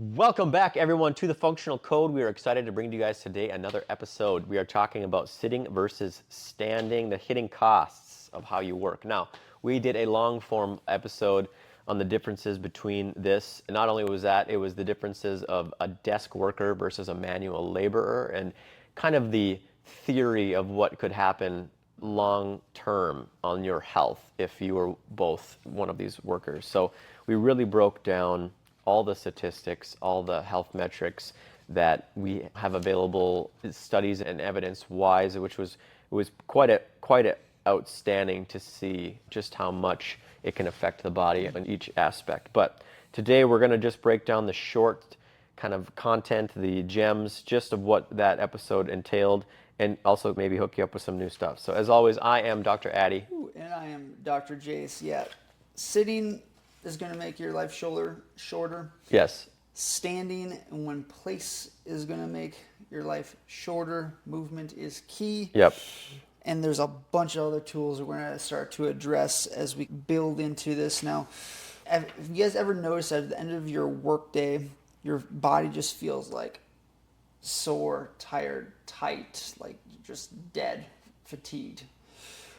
Welcome back, everyone, to the Functional Code. We are excited to bring to you guys today another episode. We are talking about sitting versus standing, the hidden costs of how you work. Now, we did a long-form episode on the differences between this. Not only was that, it was the differences of a desk worker versus a manual laborer, and kind of the theory of what could happen long-term on your health if you were both one of these workers. So we really broke down all the statistics, all the health metrics that we have available, studies and evidence-wise, which was quite outstanding to see just how much it can affect the body in each aspect. But today we're going to just break down the short kind of content, the gems, just of what that episode entailed, and also maybe hook you up with some new stuff. So as always, I am Dr. Addy. And I am Dr. Jace. Yeah, sitting is going to make your life shorter. Yes. Standing in one place is going to make your life shorter. Movement is key. Yep. And there's a bunch of other tools that we're going to start to address as we build into this. Now, have you guys ever noticed that at the end of your workday, your body just feels like sore, tired, tight, like just dead, fatigued?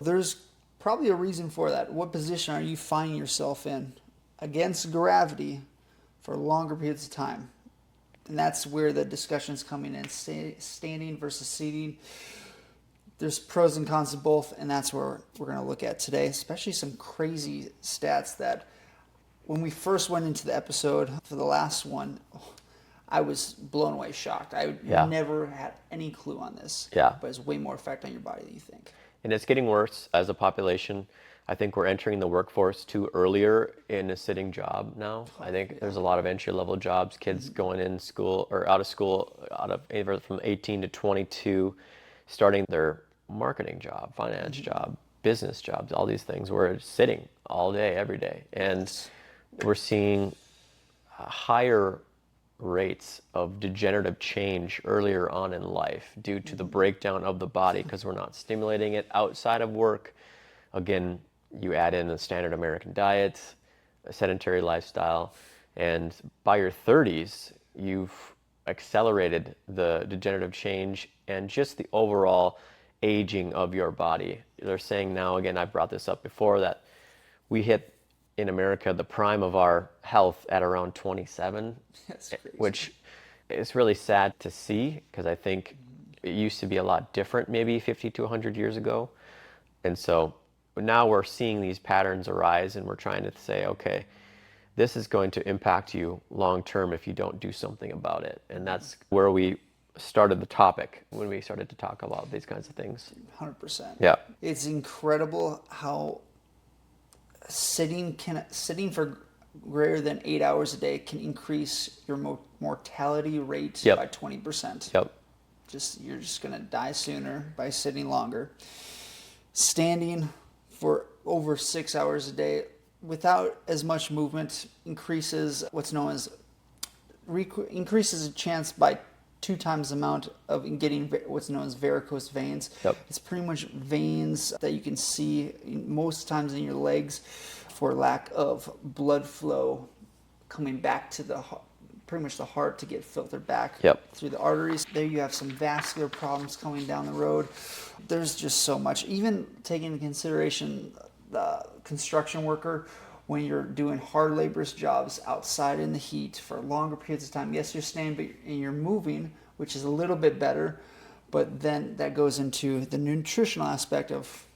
There's probably a reason for that. What position are you finding yourself in against gravity for longer periods of time? And that's where the discussion's coming in, standing versus seating. There's pros and cons of both, and that's where we're going to look at today, especially some crazy stats that when we first went into the episode for the last one, I was blown away, shocked. I never had any clue on this. Yeah. But it's way more effect on your body than you think. And it's getting worse as a population. I think we're entering the workforce too earlier in a sitting job now. I think there's a lot of entry-level jobs, kids going in school or out of school, from 18 to 22, starting their marketing job, finance job, business jobs, all these things. We're sitting all day, every day. And we're seeing higher rates of degenerative change earlier on in life due to the breakdown of the body because we're not stimulating it outside of work. Again, you add in a standard American diet, a sedentary lifestyle, and by your 30s, you've accelerated the degenerative change and just the overall aging of your body. They're saying now, again, I've brought this up before, that we hit in America the prime of our health at around 27, which is really sad to see because I think it used to be a lot different maybe 50 to 100 years ago. And so now we're seeing these patterns arise and we're trying to say, okay, this is going to impact you long term if you don't do something about it. And that's where we started the topic when we started to talk about these kinds of things. 100%. Yeah. It's incredible how sitting for greater than 8 hours a day can increase your mortality rate by 20%. Yep. You're just going to die sooner by sitting longer. Standing for over 6 hours a day without as much movement increases a chance by 2 times the amount of getting what's known as varicose veins. Yep. It's pretty much veins that you can see most times in your legs for lack of blood flow coming back to pretty much the heart to get filtered back through the arteries. There you have some vascular problems coming down the road. There's just so much. Even taking into consideration the construction worker, when you're doing hard laborious jobs outside in the heat for longer periods of time. Yes, you're standing, but you're moving, which is a little bit better. But then that goes into the nutritional aspect of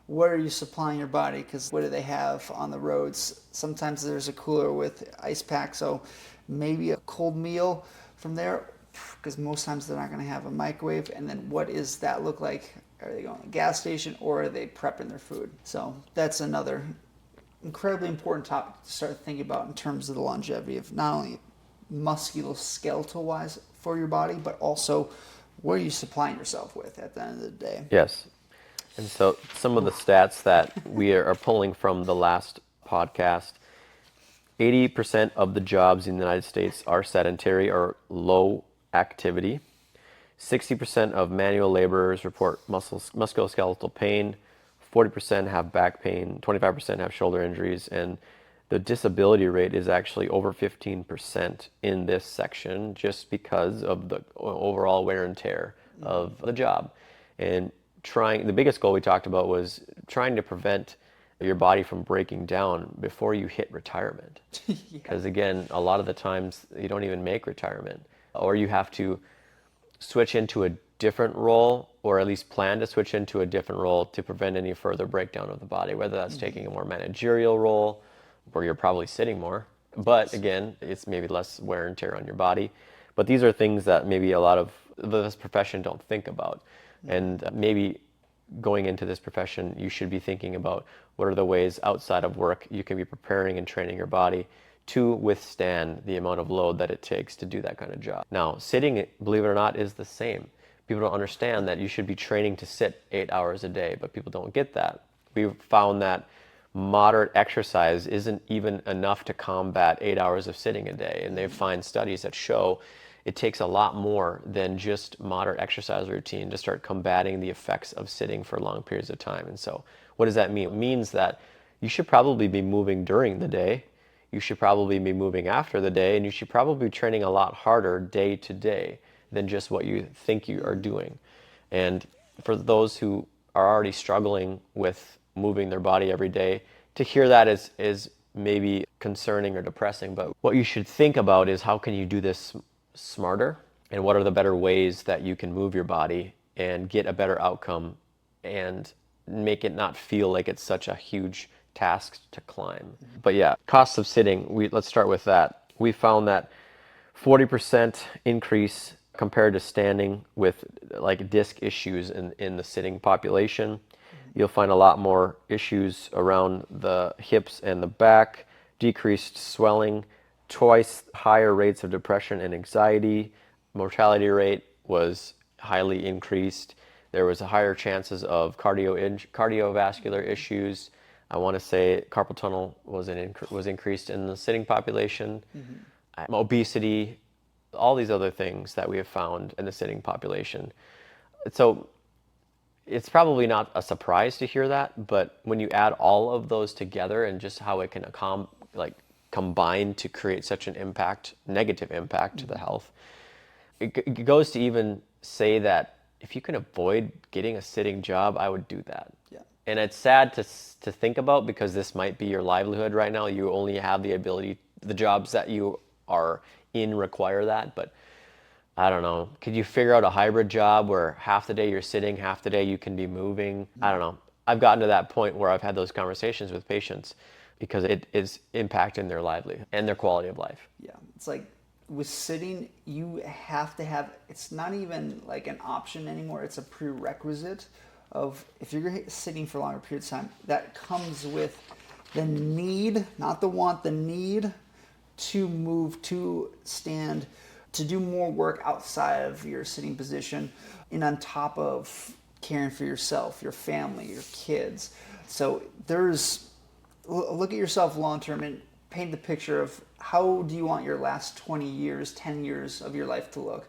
what are you supplying your body? Because what do they have on the roads? Sometimes there's a cooler with ice pack, so maybe a cold meal from there, because most times they're not going to have a microwave. And then what does that look like? Are they going to a gas station or are they prepping their food? So that's another incredibly important topic to start thinking about in terms of the longevity of not only musculoskeletal wise for your body, but also what are you supplying yourself with at the end of the day. Yes. And so some of the stats that we are pulling from the last podcast, 80% of the jobs in the United States are sedentary or low activity. 60% of manual laborers report musculoskeletal pain. 40% have back pain, 25% have shoulder injuries, and the disability rate is actually over 15% in this section just because of the overall wear and tear of the job. And the biggest goal we talked about was trying to prevent your body from breaking down before you hit retirement. Because again, a lot of the times you don't even make retirement, or you have to switch into a different role, or at least plan to switch into a different role to prevent any further breakdown of the body, whether that's taking a more managerial role where you're probably sitting more, but again, it's maybe less wear and tear on your body. But these are things that maybe a lot of this profession don't think about. And maybe going into this profession, you should be thinking about what are the ways outside of work you can be preparing and training your body to withstand the amount of load that it takes to do that kind of job. Now, sitting, believe it or not, is the same. People don't understand that you should be training to sit 8 hours a day, but people don't get that. We've found that moderate exercise isn't even enough to combat 8 hours of sitting a day. And they find studies that show it takes a lot more than just moderate exercise routine to start combating the effects of sitting for long periods of time. And so what does that mean? It means that you should probably be moving during the day, you should probably be moving after the day, and you should probably be training a lot harder day to day than just what you think you are doing. And for those who are already struggling with moving their body every day, to hear that is maybe concerning or depressing. But what you should think about is how can you do this smarter, and what are the better ways that you can move your body and get a better outcome and make it not feel like it's such a huge task to climb. But yeah, costs of sitting, let's start with that. We found that 40% increase compared to standing with like disc issues in the sitting population. You'll find a lot more issues around the hips and the back, decreased swelling, twice higher rates of depression and anxiety. Mortality was highly increased. There was higher chances of cardiovascular issues. I want to say carpal tunnel was increased in the sitting population. Obesity, all these other things that we have found in the sitting population. So it's probably not a surprise to hear that, but when you add all of those together and just how it can combine to create such an impact, negative impact to the health, it goes to even say that if you can avoid getting a sitting job, I would do that. Yeah. And it's sad to think about, because this might be your livelihood right now. You only have the ability, the jobs that you are in require that, but I don't know. Could you figure out a hybrid job where half the day you're sitting, half the day you can be moving? I don't know. I've gotten to that point where I've had those conversations with patients because it is impacting their livelihood and their quality of life. Yeah, it's like with sitting, you have to have, it's not even like an option anymore, it's a prerequisite of, if you're sitting for longer periods of time, that comes with the need, not the want, the need to move, to stand, to do more work outside of your sitting position, and on top of caring for yourself, your family, your kids. So look at yourself long term and paint the picture of how do you want your last 20 years, 10 years of your life to look.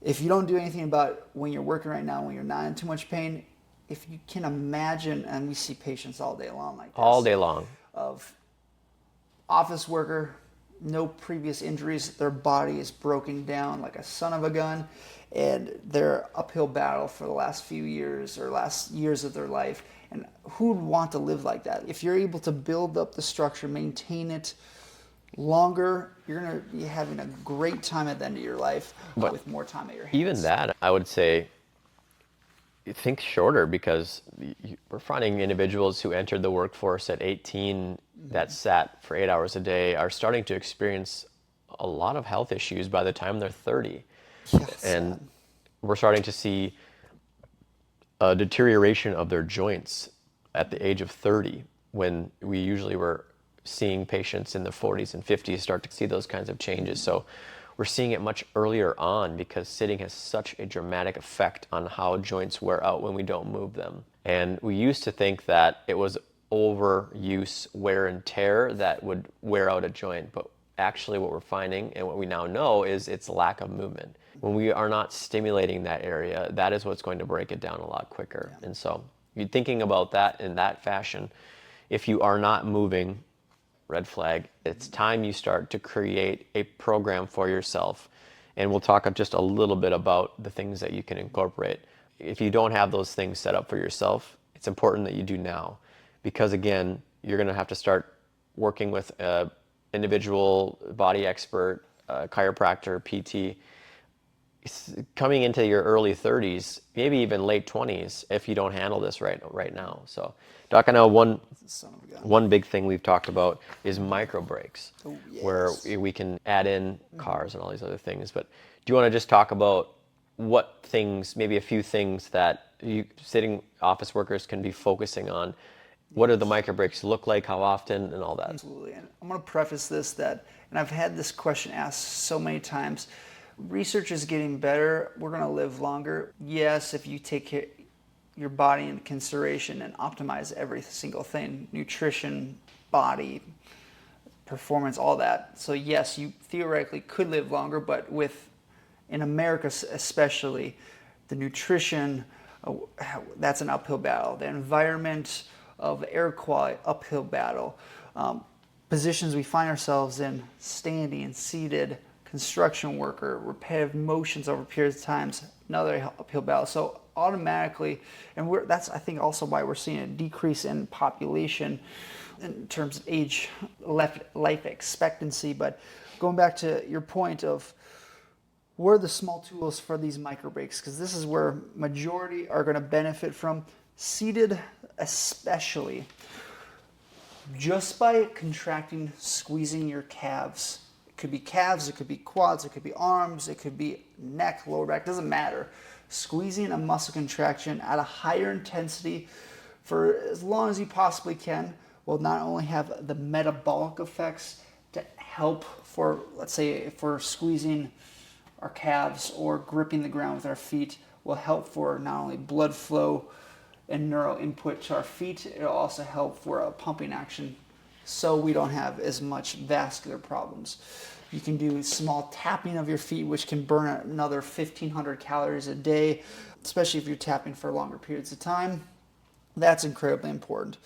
If you don't do anything about when you're working right now, when you're not in too much pain, if you can imagine, and we see patients all day long like this. All day long. Of office worker, no previous injuries, their body is broken down like a son of a gun, and they're uphill battle for the last few years or last years of their life. And who would want to live like that? If you're able to build up the structure, maintain it longer, you're going to be having a great time at the end of your life, but with more time at your hands. Even that, I would say, think shorter, because we're finding individuals who entered the workforce at 18 that sat for 8 hours a day are starting to experience a lot of health issues by the time they're 30. Yes, and we're starting to see a deterioration of their joints at the age of 30, when we usually were seeing patients in the 40s and 50s start to see those kinds of changes. So we're seeing it much earlier on, because sitting has such a dramatic effect on how joints wear out when we don't move them. And we used to think that it was overuse, wear and tear that would wear out a joint, but actually what we're finding and what we now know is it's lack of movement. When we are not stimulating that area, that is what's going to break it down a lot quicker. And so you're thinking about that in that fashion. If you are not moving, red flag. It's time you start to create a program for yourself. And we'll talk just a little bit about the things that you can incorporate. If you don't have those things set up for yourself, it's important that you do now. Because again, you're going to have to start working with an individual body expert, chiropractor, PT, coming into your early 30s, maybe even late 20s, if you don't handle this right now. So, Doc, I know one big thing we've talked about is micro breaks, where we can add in cars and all these other things. But do you want to just talk about what things, maybe a few things that sitting office workers can be focusing on? What do the micro breaks look like? How often, and all that? Absolutely. And I'm going to preface this and I've had this question asked so many times. Research is getting better. We're going to live longer. Yes, if you take your body into consideration and optimize every single thing, nutrition, body, performance, all that. So yes, you theoretically could live longer, but in America especially, the nutrition, that's an uphill battle. The environment of air quality, uphill battle. Positions we find ourselves in, standing, seated, construction worker, repetitive motions over periods of times, another uphill battle. So automatically, and that's I think also why we're seeing a decrease in population in terms of age, life expectancy. But going back to your point of what are the small tools for these micro breaks, because this is where majority are going to benefit from, seated especially. Just by contracting, squeezing your calves. It could be calves, it could be quads, it could be arms, it could be neck, lower back, doesn't matter. Squeezing a muscle contraction at a higher intensity for as long as you possibly can will not only have the metabolic effects to help for, let's say, if we're squeezing our calves or gripping the ground with our feet, will help for not only blood flow and neural input to our feet, it'll also help for a pumping action so we don't have as much vascular problems. You can do small tapping of your feet, which can burn another 1,500 calories a day, especially if you're tapping for longer periods of time. That's incredibly important.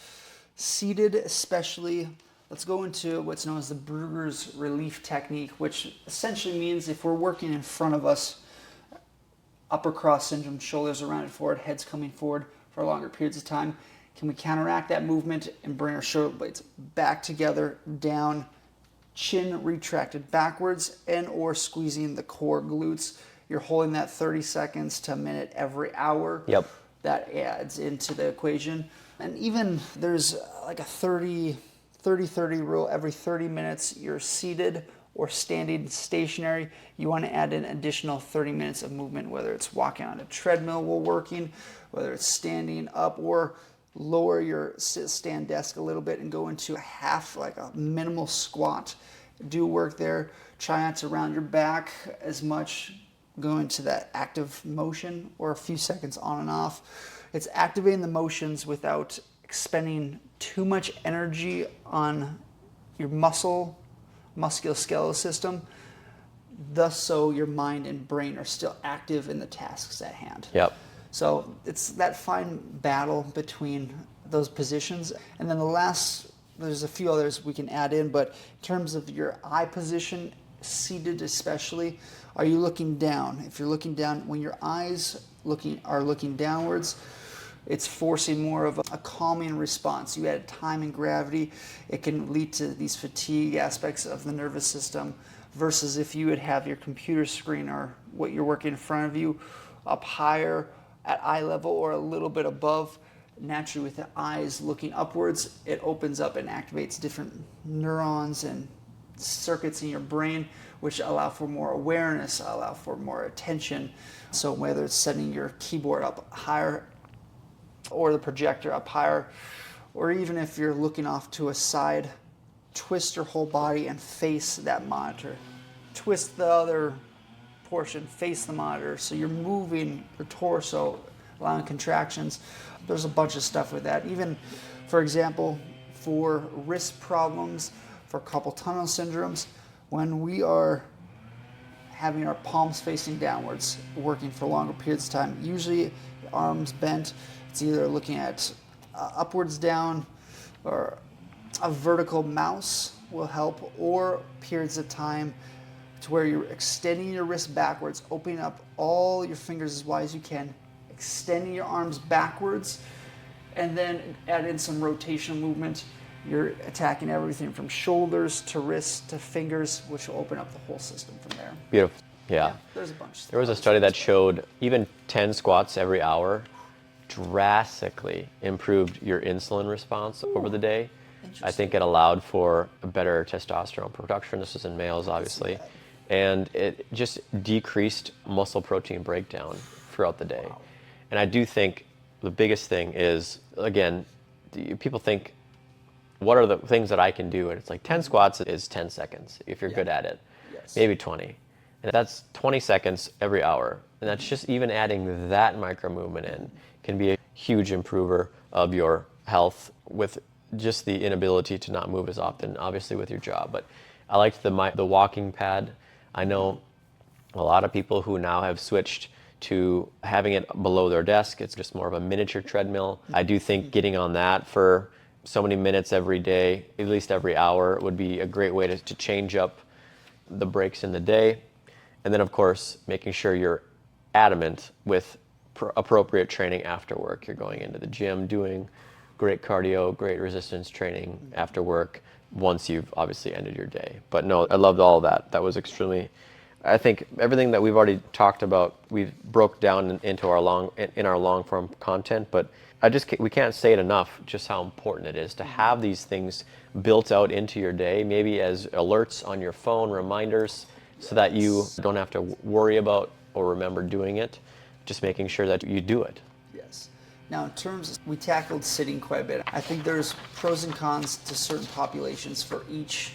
Seated especially, let's go into what's known as the Brugger's relief technique, which essentially means if we're working in front of us, upper cross syndrome, shoulders around and forward, heads coming forward for longer periods of time, can we counteract that movement and bring our shoulder blades back together, down, chin retracted backwards, and or squeezing the core glutes. You're holding that 30 seconds to a minute every hour. Yep. That adds into the equation. And even there's like a 30-30 rule. Every 30 minutes you're seated or standing stationary. You want to add an additional 30 minutes of movement, whether it's walking on a treadmill while working, whether it's standing up, or lower your sit-stand desk a little bit and go into a half, like a minimal squat. Do work there. Try not to round your back as much. Go into that active motion or a few seconds on and off. It's activating the motions without expending too much energy on your musculoskeletal system. Thus, so your mind and brain are still active in the tasks at hand. Yep. So it's that fine battle between those positions. And then there's a few others we can add in, but in terms of your eye position, seated especially, are you looking down? If you're looking down, when your eyes are looking downwards, it's forcing more of a calming response. You add time and gravity, it can lead to these fatigue aspects of the nervous system, versus if you would have your computer screen or what you're working in front of you up higher at eye level or a little bit above. Naturally, with the eyes looking upwards, it opens up and activates different neurons and circuits in your brain, which allow for more awareness, allow for more attention. So whether it's setting your keyboard up higher or the projector up higher, or even if you're looking off to a side, twist your whole body and face that monitor. Twist the other portion, face the monitor, so you're moving your torso, allowing contractions. There's a bunch of stuff with that. Even, for example, for wrist problems, for carpal tunnel syndromes, when we are having our palms facing downwards, working for longer periods of time, usually arms bent, it's either looking at upwards down or A vertical mouse will help, or periods of time to where you're extending your wrist backwards, opening up all your fingers as wide as you can, extending your arms backwards, and then add in some rotational movement. You're attacking everything from shoulders to wrists to fingers, which will open up the whole system from there. Beautiful. Yeah. There's a bunch. There was a study that showed even 10 squats every hour drastically improved your insulin response over the day. I think it allowed for a better testosterone production. This is in males, obviously. And it just decreased muscle protein breakdown throughout the day. And I do think the biggest thing is, again, people think, what are the things that I can do? And it's like 10 squats is 10 seconds if you're good at it. Maybe 20. And that's 20 seconds every hour. And that's just even adding that micro movement in can be a huge improver of your health with just the inability to not move as often, obviously with your job. But I liked the walking pad. I know a lot of people who now have switched to having it below their desk. It's just more of a miniature treadmill. I do think getting on that for so many minutes every day, at least every hour, would be a great way to change up the breaks in the day. And then, of course, making sure you're adamant with appropriate training after work. You're going into the gym, doing great cardio, great resistance training after work once you've obviously ended your day. But no, I loved all of that. That was extremely, I think everything that we've already talked about, we've broke down into our long form content, but we can't say it enough just how important it is to have these things built out into your day, maybe as alerts on your phone, reminders, so that you don't have to worry about or remember doing it, just making sure that you do it. Yes. Now, in terms, we tackled sitting quite a bit. I think there's pros and cons to certain populations for each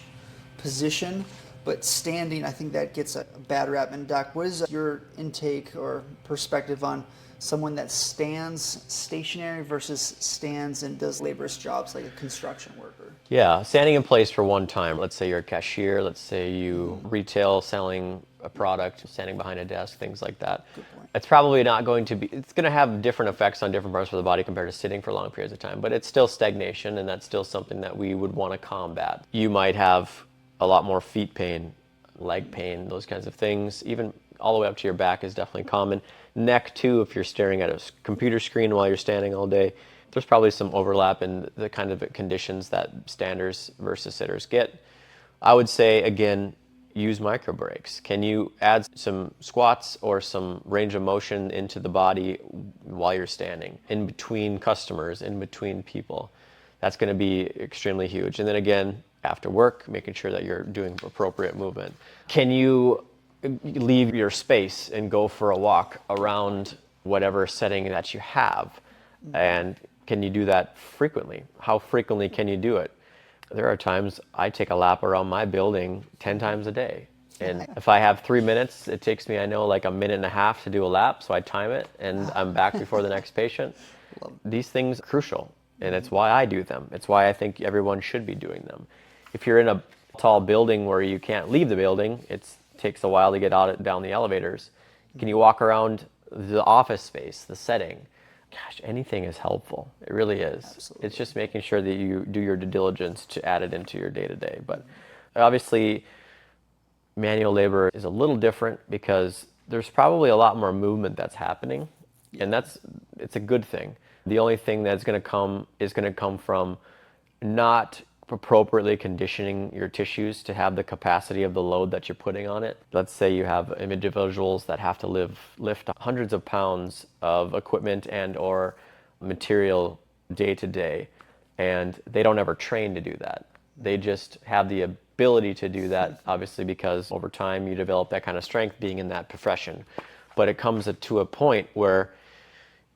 position, but standing, I think that gets a bad rap. And Doc, what is your intake or perspective on someone that stands stationary versus stands and does laborious jobs like a construction worker? Yeah, standing in place for one time. Let's say you're a cashier, let's say you retail selling a product, standing behind a desk, things like that. Good point. It's probably not going to be, it's going to have different effects on different parts of the body compared to sitting for long periods of time, but it's still stagnation, and that's still something that we would want to combat. You might have a lot more feet pain, leg pain, those kinds of things. Even all the way up to your back is definitely common. Neck too, if you're staring at a computer screen while you're standing all day, there's probably some overlap in the kind of conditions that standers versus sitters get. I would say, again, use micro breaks. Can you add some squats or some range of motion into the body while you're standing, in between customers, in between people? That's going to be extremely huge. And then again, after work, making sure that you're doing appropriate movement. Can you leave your space and go for a walk around whatever setting that you have? And can you do that frequently? How frequently can you do it? There are times I take a lap around my building 10 times a day. And if I have 3 minutes, it takes me, I know, like a minute and a half to do a lap, so I time it and I'm back before the next patient. These things are crucial, and it's why I do them. It's why I think everyone should be doing them. If you're in a tall building where you can't leave the building, it takes a while to get out down the elevators. Can you walk around the office space, the setting? Gosh, anything is helpful. It really is. Absolutely. It's just making sure that you do your due diligence to add it into your day-to-day. But obviously, manual labor is a little different because there's probably a lot more movement that's happening, and it's a good thing. The only thing that's going to come is going to come from not appropriately conditioning your tissues to have the capacity of the load that you're putting on it. Let's say you have individuals that have to lift hundreds of pounds of equipment and or material day to day, and they don't ever train to do that. They just have the ability to do that, obviously, because over time you develop that kind of strength being in that profession. But it comes to a point where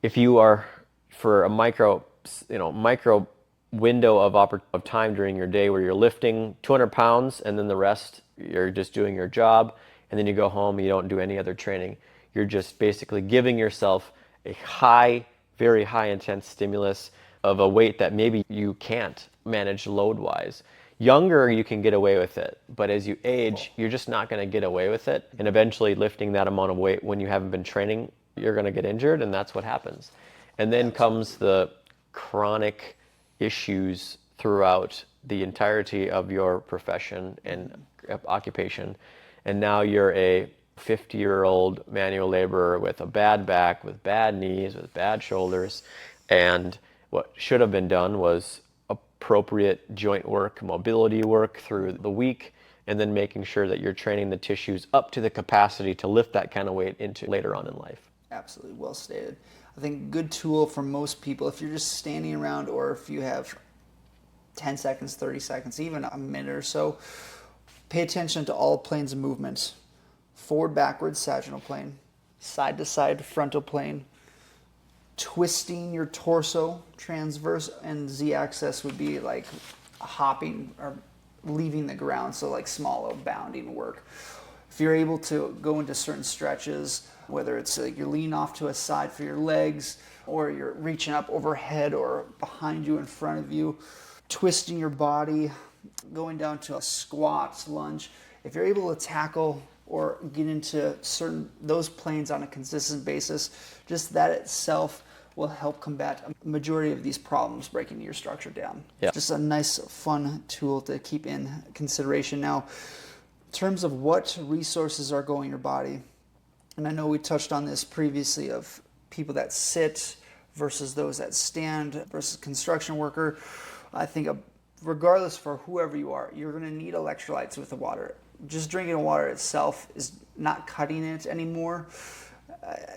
if you are, for a micro window of time during your day where you're lifting 200 pounds and then the rest you're just doing your job, and then you go home, you don't do any other training, you're just basically giving yourself a very high intense stimulus of a weight that maybe you can't manage load wise. Younger, you can get away with it, but as you age, you're just not going to get away with it, and eventually lifting that amount of weight when you haven't been training, you're going to get injured, and that's what happens. And then comes the chronic issues throughout the entirety of your profession and occupation, and now you're a 50-year-old manual laborer with a bad back, with bad knees, with bad shoulders, and what should have been done was appropriate joint work, mobility work through the week, and then making sure that you're training the tissues up to the capacity to lift that kind of weight into later on in life. Absolutely, well stated. I think good tool for most people, if you're just standing around or if you have 10 seconds, 30 seconds, even a minute or so, pay attention to all planes of movement. Forward, backwards, sagittal plane, side to side, frontal plane, twisting your torso, transverse, and Z-axis would be like hopping or leaving the ground, so like small little bounding work. If you're able to go into certain stretches, whether it's like you're leaning off to a side for your legs, or you're reaching up overhead or behind you, in front of you, twisting your body, going down to a squat, lunge. If you're able to tackle or get into those planes on a consistent basis, just that itself will help combat a majority of these problems, breaking your structure down. Yeah. Just a nice, fun tool to keep in consideration. Now, in terms of what resources are going in your body, and I know we touched on this previously of people that sit versus those that stand versus construction worker. I think regardless for whoever you are, you're going to need electrolytes with the water. Just drinking water itself is not cutting it anymore.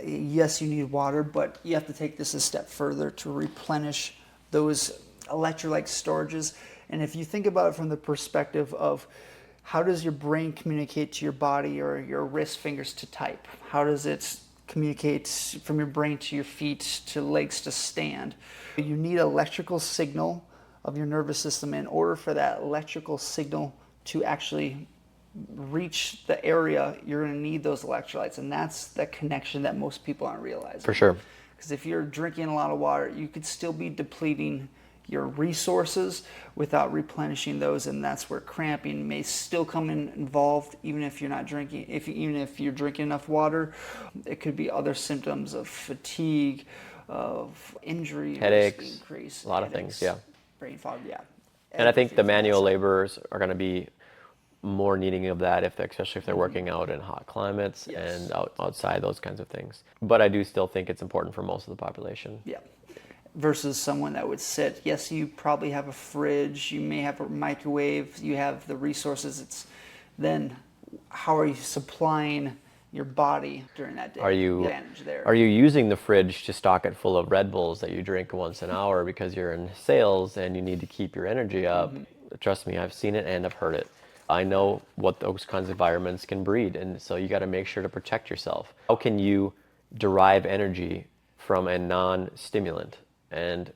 Yes, you need water, but you have to take this a step further to replenish those electrolyte storages. And if you think about it from the perspective of how does your brain communicate to your body or your wrist fingers to type? How does it communicate from your brain to your feet to legs to stand? You need electrical signal of your nervous system. In order for that electrical signal to actually reach the area, you're going to need those electrolytes, and that's the connection that most people aren't realizing. For sure. Because if you're drinking a lot of water, you could still be depleting your resources without replenishing those, and that's where cramping may still come involved, even if you're not drinking. Even if you're drinking enough water, it could be other symptoms of fatigue, of injury, headaches, increase, a lot of things, yeah. Brain fog, yeah. And I think the manual laborers are going to be more needing of that, especially if they're working out in hot climates and outside, those kinds of things. But I do still think it's important for most of the population. Yeah. Versus someone that would sit. Yes, you probably have a fridge, you may have a microwave, you have the resources. Then how are you supplying your body during that day? Are you there. Are you using the fridge to stock it full of Red Bulls that you drink once an hour because you're in sales and you need to keep your energy up? Trust me, I've seen it and I've heard it. I know what those kinds of environments can breed, and so you got to make sure to protect yourself. How can you derive energy from a non-stimulant? And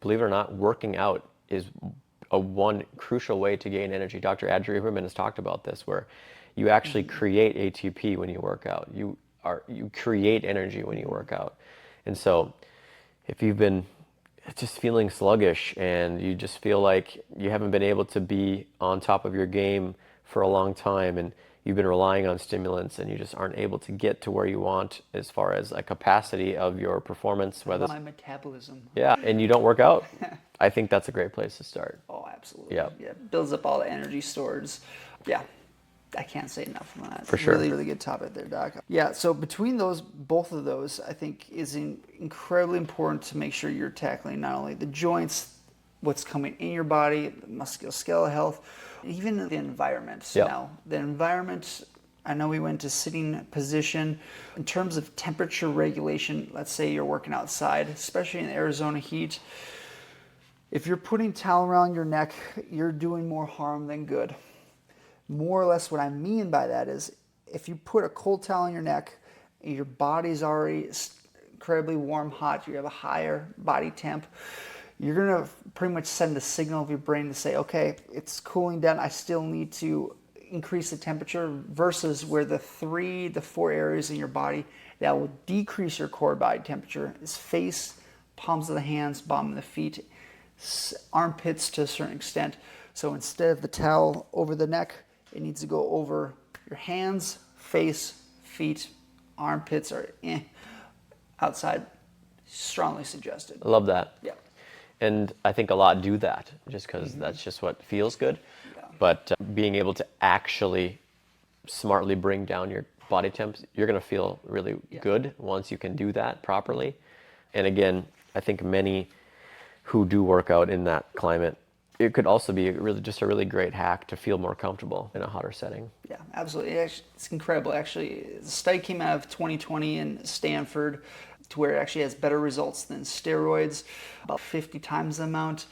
believe it or not, working out is one crucial way to gain energy. Dr. Addy has talked about this, where you actually create ATP when you work out. You create energy when you work out. And so if you've been just feeling sluggish and you just feel like you haven't been able to be on top of your game for a long time, and you've been relying on stimulants and you just aren't able to get to where you want as far as a capacity of your performance, whether my metabolism. Yeah, and you don't work out, I think that's a great place to start. Oh, absolutely. Yeah. Builds up all the energy stores. Yeah. I can't say enough on that. For sure. Really, really good topic there, Doc. Yeah, so between both of those, I think is incredibly important to make sure you're tackling not only the joints, what's coming in your body, the musculoskeletal health, even the environment. Yep. Now, the environment, I know we went to sitting position. In terms of temperature regulation, let's say you're working outside, especially in the Arizona heat, if you're putting towel around your neck, you're doing more harm than good. More or less what I mean by that is if you put a cold towel on your neck, your body's already incredibly warm, hot, you have a higher body temp, you're going to pretty much send a signal of your brain to say, okay, it's cooling down, I still need to increase the temperature, versus where the 4 areas in your body that will decrease your core body temperature is face, palms of the hands, bottom of the feet, armpits to a certain extent. So instead of the towel over the neck, it needs to go over your hands, face, feet, armpits, or outside. Strongly suggested. I love that. Yeah. And I think a lot do that just because that's just what feels good. Yeah. But being able to actually smartly bring down your body temps, you're going to feel really good once you can do that properly. And again, I think many who do work out in that climate, it could also be just a really great hack to feel more comfortable in a hotter setting. Yeah, absolutely. It's incredible. Actually, the study came out of 2020 in Stanford to where it actually has better results than steroids, about 50 times the amount,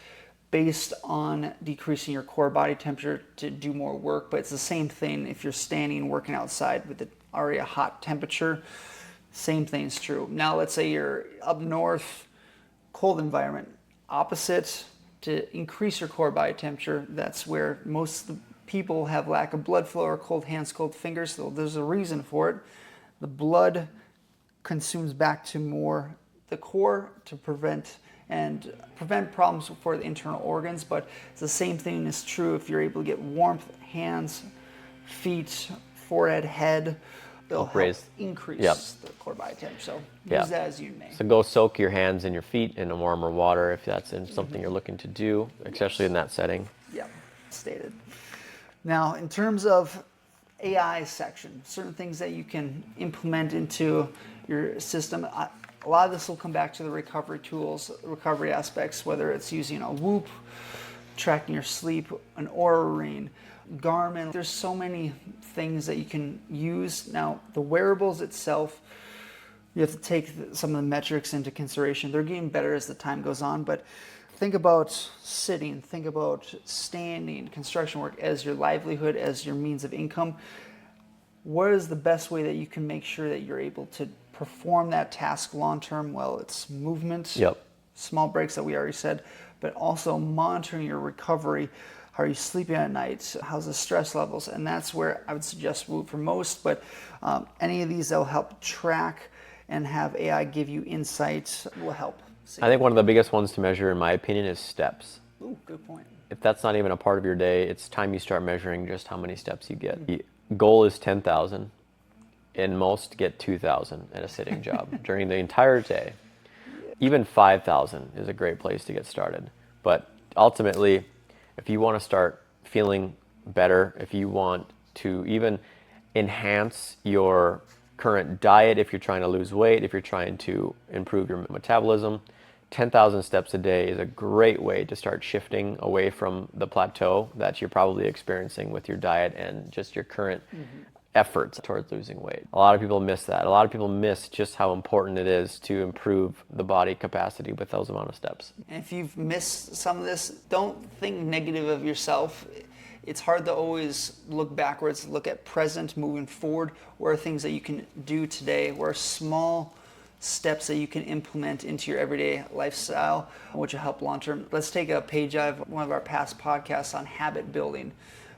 based on decreasing your core body temperature to do more work. But it's the same thing if you're standing working outside with already a hot temperature. Same thing's true. Now let's say you're up north, cold environment, opposite. To increase your core body temperature, that's where most of the people have lack of blood flow or cold hands, cold fingers. So there's a reason for it. The blood consumes back to more the core to prevent problems for the internal organs. But it's the same thing is true if you're able to get warmth, hands, feet, forehead, head. They'll help increase the core body temperature. So use that as you may. So go soak your hands and your feet in a warmer water if that's something you're looking to do, especially in that setting. Yeah, stated. Now, in terms of AI section, certain things that you can implement into your system. A lot of this will come back to the recovery tools, recovery aspects, whether it's using a Whoop, tracking your sleep, an Oura Ring, Garmin. There's so many things that you can use. Now, the wearables itself, you have to take some of the metrics into consideration. They're getting better as the time goes on, but think about sitting, think about standing, construction work as your livelihood, as your means of income. What is the best way that you can make sure that you're able to perform that task long term? Well, it's movement, small breaks that we already said, but also monitoring your recovery. How are you sleeping at night? How's the stress levels? And that's where I would suggest Whoop for most, but any of these that will help track and have AI give you insight will help. I think one of the biggest ones to measure, in my opinion, is steps. Ooh, good point. If that's not even a part of your day, it's time you start measuring just how many steps you get. The goal is 10,000, and most get 2,000 at a sitting job during the entire day. Even 5,000 is a great place to get started. But ultimately, if you want to start feeling better, if you want to even enhance your current diet, if you're trying to lose weight, if you're trying to improve your metabolism, 10,000 steps a day is a great way to start shifting away from the plateau that you're probably experiencing with your diet and just your current efforts towards losing weight. A lot of people miss that. A lot of people miss just how important it is to improve the body capacity with those amount of steps. And if you've missed some of this, don't think negative of yourself. It's hard to always look backwards, look at present, moving forward. What are things that you can do today? What are small steps that you can implement into your everyday lifestyle, which will help long term? Let's take a page out of one of our past podcasts on habit building.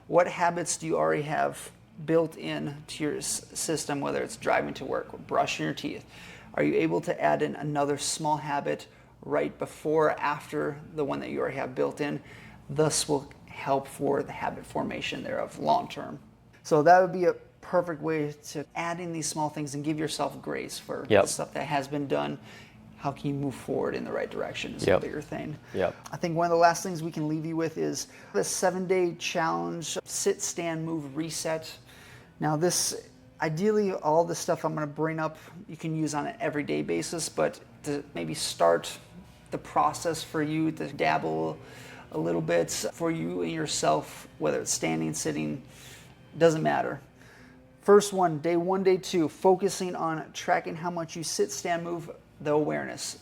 What habits do you already have built in to your system, whether it's driving to work or brushing your teeth? Are you able to add in another small habit right before or after the one that you already have built in? Thus will help for the habit formation thereof long term. So that would be a perfect way to add in these small things and give yourself grace for the stuff that has been done. How can you move forward in the right direction is a bigger thing. I think one of the last things we can leave you with is the 7-day challenge, sit, stand, move, reset. Now this, ideally all the stuff I'm going to bring up you can use on an everyday basis, but to maybe start the process for you to dabble a little bit for you and yourself, whether it's standing, sitting, doesn't matter. First one, day 1, day 2, focusing on tracking how much you sit, stand, move, the awareness.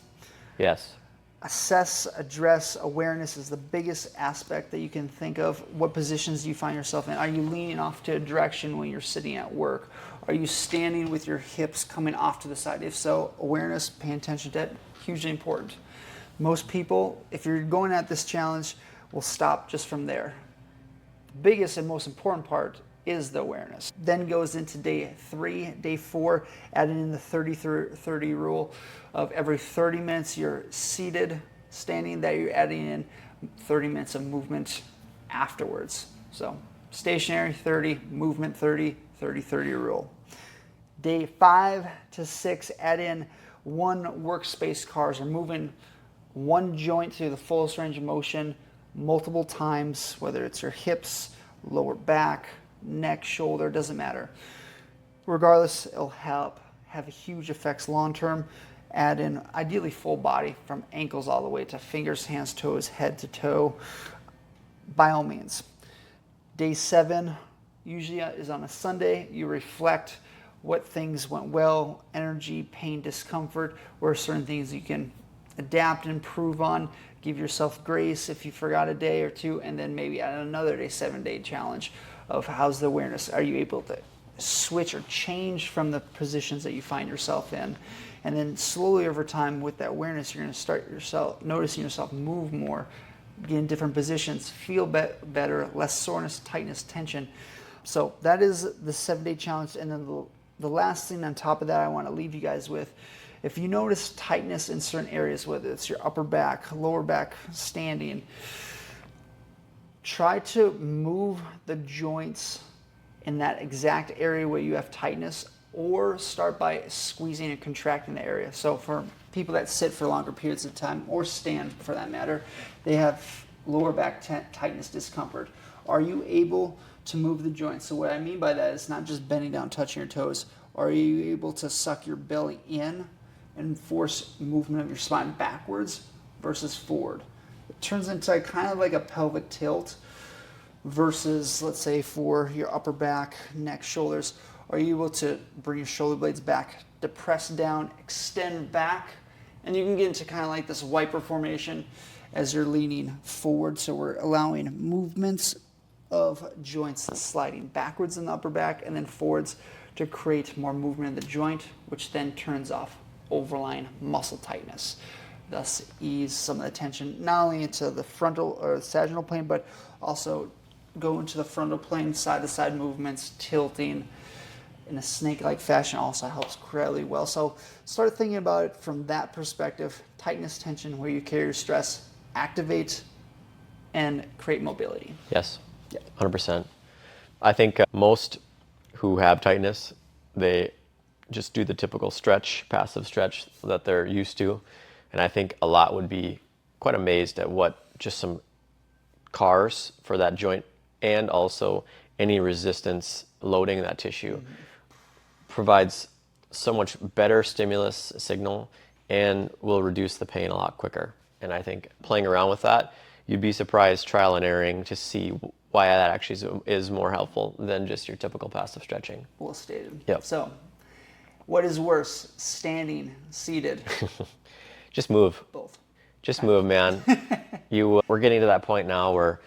Yes. Assess, address, awareness is the biggest aspect that you can think of. What positions do you find yourself in? Are you leaning off to a direction when you're sitting at work? Are you standing with your hips coming off to the side? If so, awareness, paying attention to that, hugely important. Most people, if you're going at this challenge, will stop just from there. The biggest and most important part is the awareness. Then goes into day 3, day 4, adding in the 30-30 rule of every 30 minutes you're seated, standing, that you're adding in 30 minutes of movement afterwards. So stationary 30, movement 30, 30-30 rule. Day 5 to 6, add in 1 workspace cars or moving one joint through the fullest range of motion multiple times, whether it's your hips, lower back, neck, shoulder, doesn't matter. Regardless, it'll have huge effects long term. Add in ideally full body from ankles all the way to fingers, hands, toes, head to toe. By all means. Day 7 usually is on a Sunday. You reflect what things went well, energy, pain, discomfort, where certain things you can adapt and improve on. Give yourself grace if you forgot a day or two, and then maybe add another day, 7-day challenge of how's the awareness. Are you able to switch or change from the positions that you find yourself in? And then slowly over time with that awareness, you're going to start noticing yourself move more, get in different positions, feel better, less soreness, tightness, tension. So that is the 7-day challenge. And then the last thing on top of that I want to leave you guys with, if you notice tightness in certain areas, whether it's your upper back, lower back, standing, try to move the joints in that exact area where you have tightness, or start by squeezing and contracting the area. So for people that sit for longer periods of time, or stand for that matter, they have lower back tightness, discomfort. Are you able to move the joints? So what I mean by that is not just bending down, touching your toes. Are you able to suck your belly in and force movement of your spine backwards versus forward? It turns into kind of like a pelvic tilt versus, let's say, for your upper back, neck, shoulders. Are you able to bring your shoulder blades back, depress down, extend back, and you can get into kind of like this wiper formation as you're leaning forward. So we're allowing movements of joints sliding backwards in the upper back and then forwards to create more movement in the joint, which then turns off overlying muscle tightness, thus ease some of the tension not only into the frontal or sagittal plane, but also go into the frontal plane, side to side movements, tilting in a snake-like fashion also helps incredibly well. So start thinking about it from that perspective: tightness, tension, where you carry your stress, activate and create mobility. Yes, 100%. I think most who have tightness, they just do the typical stretch, passive stretch that they're used to. And I think a lot would be quite amazed at what just some cars for that joint and also any resistance loading that tissue provides so much better stimulus signal and will reduce the pain a lot quicker. And I think playing around with that, you'd be surprised, trial and erroring, to see why that actually is more helpful than just your typical passive stretching. Well stated. Yep. So what is worse, standing, seated? Just move. Both. Just move, man. We're getting to that point now where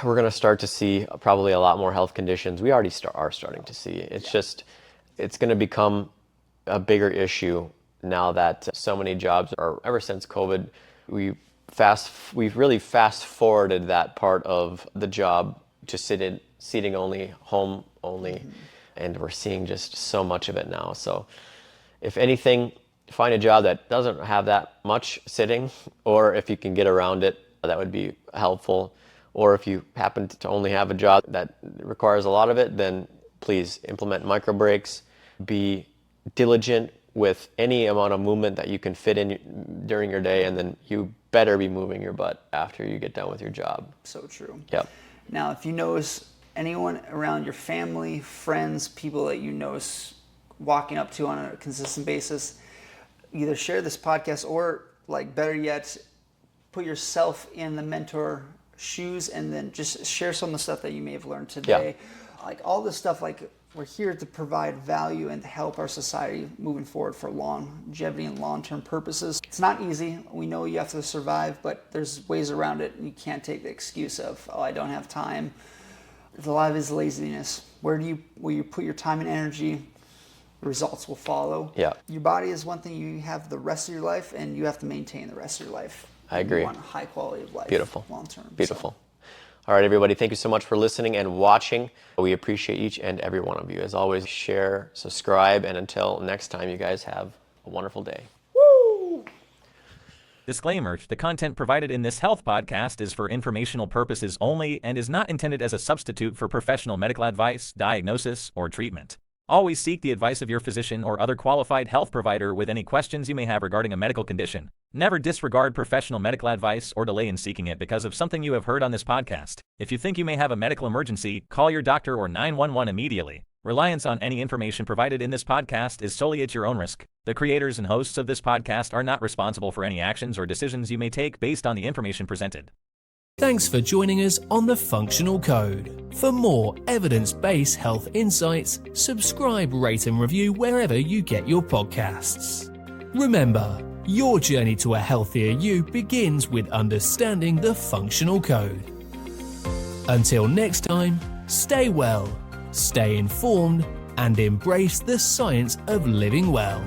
we're going to start to see probably a lot more health conditions. We already are starting to see. It's just, it's going to become a bigger issue now that so many jobs are, ever since COVID, we've really fast forwarded that part of the job to seating only, home only, and we're seeing just so much of it now. So if anything, find a job that doesn't have that much sitting, or if you can get around it, that would be helpful. Or if you happen to only have a job that requires a lot of it, then please implement micro breaks. Be diligent with any amount of movement that you can fit in during your day, and then you better be moving your butt after you get done with your job. So true. Yep. Now, if you notice anyone around your family, friends, people that you notice walking up to on a consistent basis, either share this podcast or, like, better yet, put yourself in the mentor shoes and then just share some of the stuff that you may have learned today. Like all this stuff, like, we're here to provide value and to help our society moving forward for longevity and long-term purposes. It's not easy. We know you have to survive, but there's ways around it. You can't take the excuse of, oh, I don't have time. A lot of it is laziness. Where you put your time and energy, results will follow. Yeah. Your body is one thing you have the rest of your life, and you have to maintain the rest of your life. I agree. You want a high quality of life. Beautiful. Long term. Beautiful. So. All right, everybody, thank you so much for listening and watching. We appreciate each and every one of you. As always, share, subscribe, and until next time, you guys have a wonderful day. Woo! Disclaimer: the content provided in this health podcast is for informational purposes only and is not intended as a substitute for professional medical advice, diagnosis, or treatment. Always seek the advice of your physician or other qualified health provider with any questions you may have regarding a medical condition. Never disregard professional medical advice or delay in seeking it because of something you have heard on this podcast. If you think you may have a medical emergency, call your doctor or 911 immediately. Reliance on any information provided in this podcast is solely at your own risk. The creators and hosts of this podcast are not responsible for any actions or decisions you may take based on the information presented. Thanks for joining us on The Functional Code. For more evidence-based health insights, subscribe, rate and review wherever you get your podcasts. Remember, your journey to a healthier you begins with understanding the Functional Code. Until next time, stay well, stay informed, and embrace the science of living well.